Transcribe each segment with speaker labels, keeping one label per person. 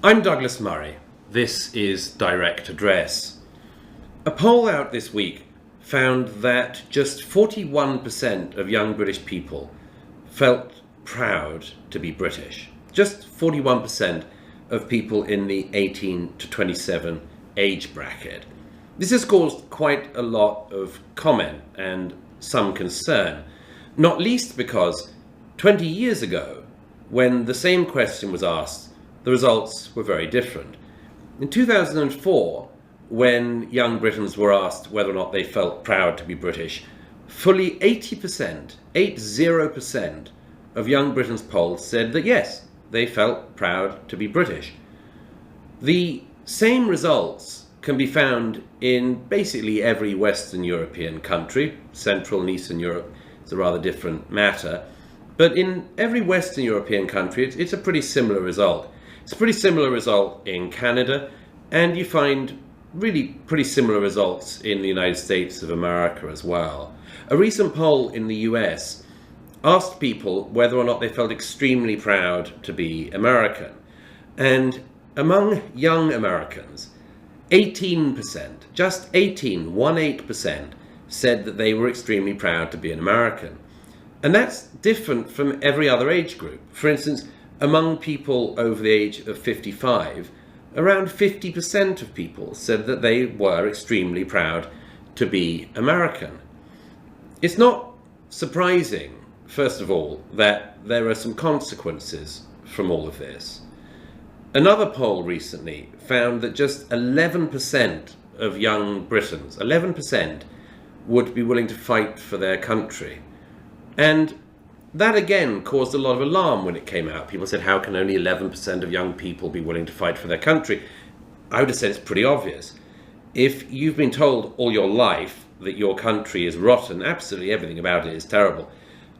Speaker 1: I'm Douglas Murray. This is Direct Address. A poll out this week found that just 41% of young British people felt proud to be British. Just 41% of people in the 18 to 27 age bracket. This has caused quite a lot of comment and some concern, not least because 20 years ago, when the same question was asked, the results were very different. In 2004, when young Britons were asked whether or not they felt proud to be British, fully 80% of young Britons polled said that yes, they felt proud to be British. The same results can be found in basically every Western European country. Central and Eastern Europe is a rather different matter. But in every Western European country, it's a pretty similar result. It's a pretty similar result in Canada, and you find really pretty similar results in the United States of America as well. A recent poll in the US asked people whether or not they felt extremely proud to be American. And among young Americans, 18%, just 18% said that they were extremely proud to be an American. And that's different from every other age group. For instance, among people over the age of 55, around 50% of people said that they were extremely proud to be American. It's not surprising, first of all, that there are some consequences from all of this. Another poll recently found that just 11% of young Britons, 11%, would be willing to fight for their country. And that again caused a lot of alarm when it came out. People said, how can only 11% of young people be willing to fight for their country? I would have said it's pretty obvious. If you've been told all your life that your country is rotten, absolutely everything about it is terrible,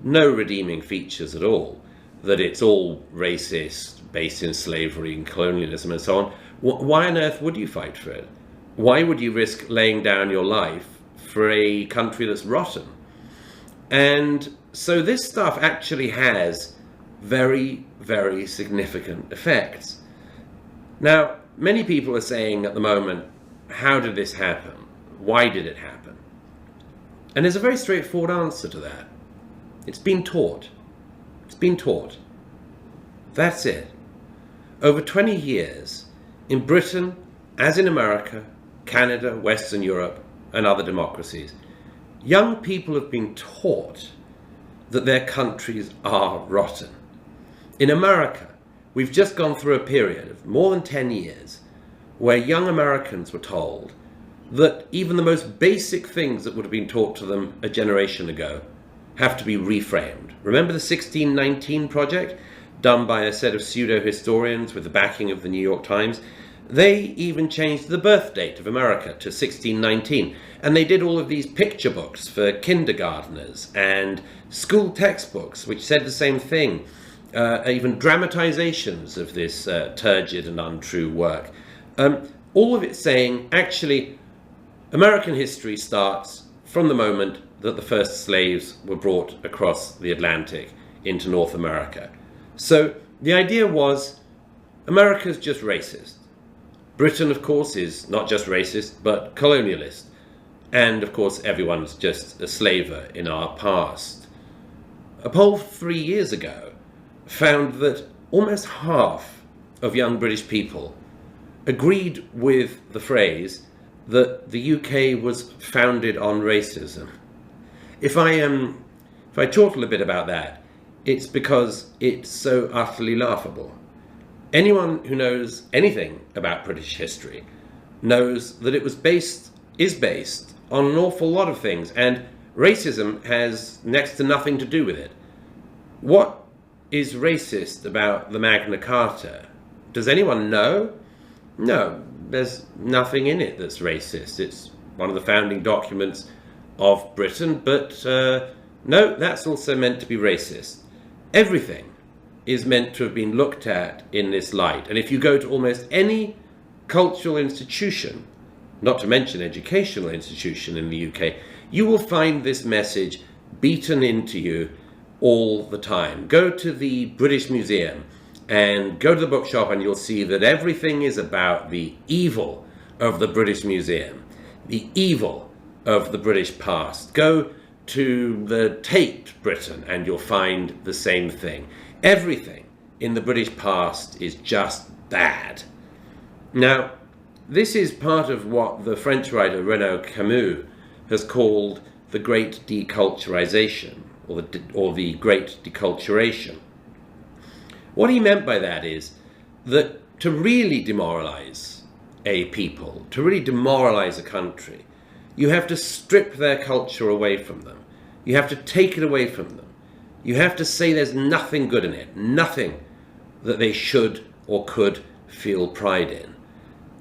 Speaker 1: no redeeming features at all, that it's all racist, based in slavery and colonialism and so on, why on earth would you fight for it? Why would you risk laying down your life for a country that's rotten? And so this stuff actually has very, very significant effects. Now, many people are saying at the moment, how did this happen? Why did it happen? And there's a very straightforward answer to that. It's been taught. It's been taught. That's it. Over 20 years, in Britain, as in America, Canada, Western Europe, and other democracies, young people have been taught that their countries are rotten. In America, we've just gone through a period of more than 10 years where young Americans were told that even the most basic things that would have been taught to them a generation ago have to be reframed. Remember the 1619 Project, done by a set of pseudo-historians with the backing of the New York Times? They even changed the birth date of America to 1619. And they did all of these picture books for kindergarteners and school textbooks, which said the same thing. Even dramatizations of this turgid and untrue work. All of it saying, actually, American history starts from the moment that the first slaves were brought across the Atlantic into North America. So the idea was, America's just racist. Britain, of course, is not just racist, but colonialist. And, of course, everyone's just a slaver in our past. A poll 3 years ago found that almost half of young British people agreed with the phrase that the UK was founded on racism. If I chortle a bit about that, it's because it's so utterly laughable. Anyone who knows anything about British history knows that it is based on an awful lot of things, and racism has next to nothing to do with it. What is racist about the Magna Carta? Does anyone know? No, there's nothing in it that's racist. It's one of the founding documents of Britain, but no, that's also meant to be racist. Everything is meant to have been looked at in this light. And if you go to almost any cultural institution, not to mention educational institution in the UK, you will find this message beaten into you all the time. Go to the British Museum and go to the bookshop and you'll see that everything is about the evil of the British Museum, the evil of the British past. Go to the Tate Britain and you'll find the same thing. Everything in the British past is just bad. Now, this is part of what the French writer Renaud Camus has called the Great Deculturization, or the Great Deculturation. What he meant by that is that to really demoralize a people, to really demoralize a country, you have to strip their culture away from them. You have to take it away from them. You have to say there's nothing good in it, nothing that they should or could feel pride in.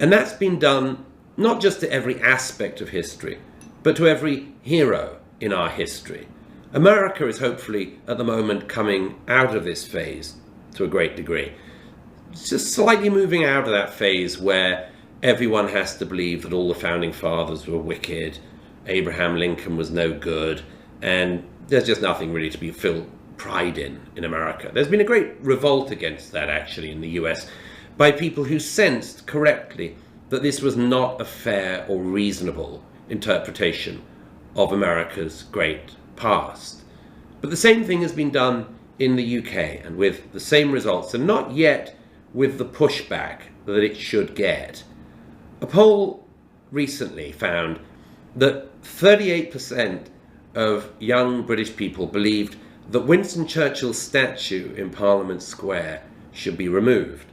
Speaker 1: And that's been done not just to every aspect of history, but to every hero in our history. America is hopefully at the moment coming out of this phase to a great degree. It's just slightly moving out of that phase where everyone has to believe that all the founding fathers were wicked, Abraham Lincoln was no good, and there's just nothing really to be feel pride in America. There's been a great revolt against that actually in the US by people who sensed correctly that this was not a fair or reasonable interpretation of America's great past. But the same thing has been done in the UK, and with the same results, and not yet with the pushback that it should get. A poll recently found that 38% of young British people believed that Winston Churchill's statue in Parliament Square should be removed.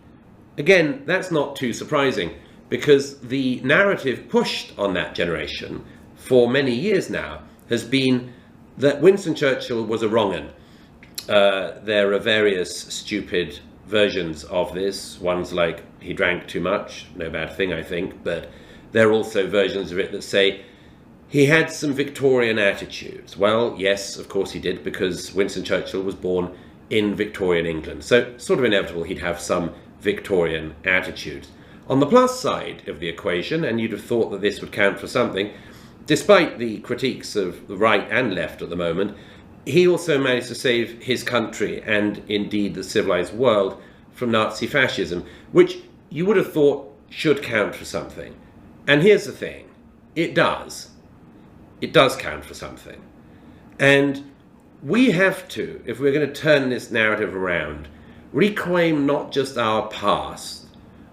Speaker 1: Again, that's not too surprising, because the narrative pushed on that generation for many years now has been that Winston Churchill was a wrong-un. There are various stupid versions of this. One's like, he drank too much, no bad thing, I think, but there are also versions of it that say he had some Victorian attitudes. Well, yes, of course he did, because Winston Churchill was born in Victorian England. So sort of inevitable he'd have some Victorian attitudes. On the plus side of the equation, and you'd have thought that this would count for something, despite the critiques of the right and left at the moment, he also managed to save his country and indeed the civilized world from Nazi fascism, which you would have thought should count for something. And here's the thing, it does. It does count for something. And we have to, if we're going to turn this narrative around, reclaim not just our past,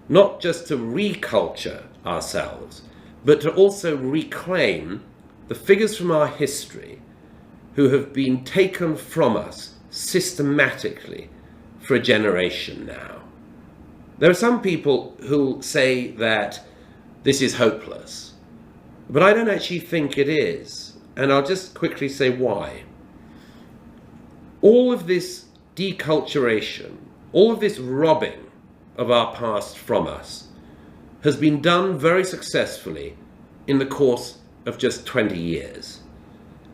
Speaker 1: not just to reculture ourselves, but to also reclaim the figures from our history who have been taken from us systematically for a generation now. There are some people who say that this is hopeless, but I don't actually think it is, and I'll just quickly say why. All of this deculturation, all of this robbing of our past from us has been done very successfully in the course of just 20 years.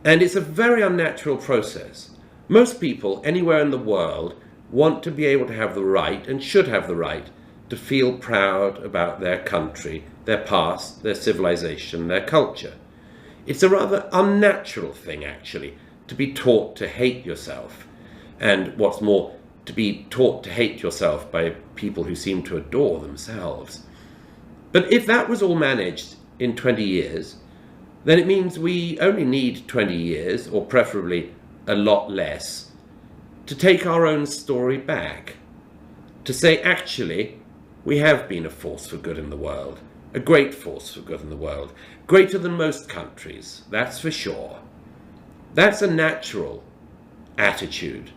Speaker 1: And it's a very unnatural process. Most people anywhere in the world want to be able to have the right, and should have the right, to feel proud about their country, their past, their civilization, their culture. It's a rather unnatural thing, actually, to be taught to hate yourself. And what's more, to be taught to hate yourself by people who seem to adore themselves. But if that was all managed in 20 years, then it means we only need 20 years, or preferably a lot less, to take our own story back. To say, actually, we have been a force for good in the world, a great force for good in the world, greater than most countries, that's for sure. That's a natural attitude.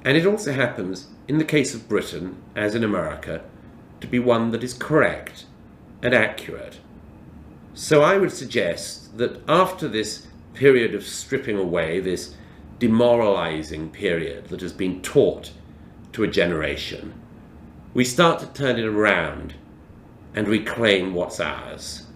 Speaker 1: And it also happens, in the case of Britain, as in America, to be one that is correct and accurate. So I would suggest that after this period of stripping away, this demoralizing period that has been taught to a generation, we start to turn it around and reclaim what's ours.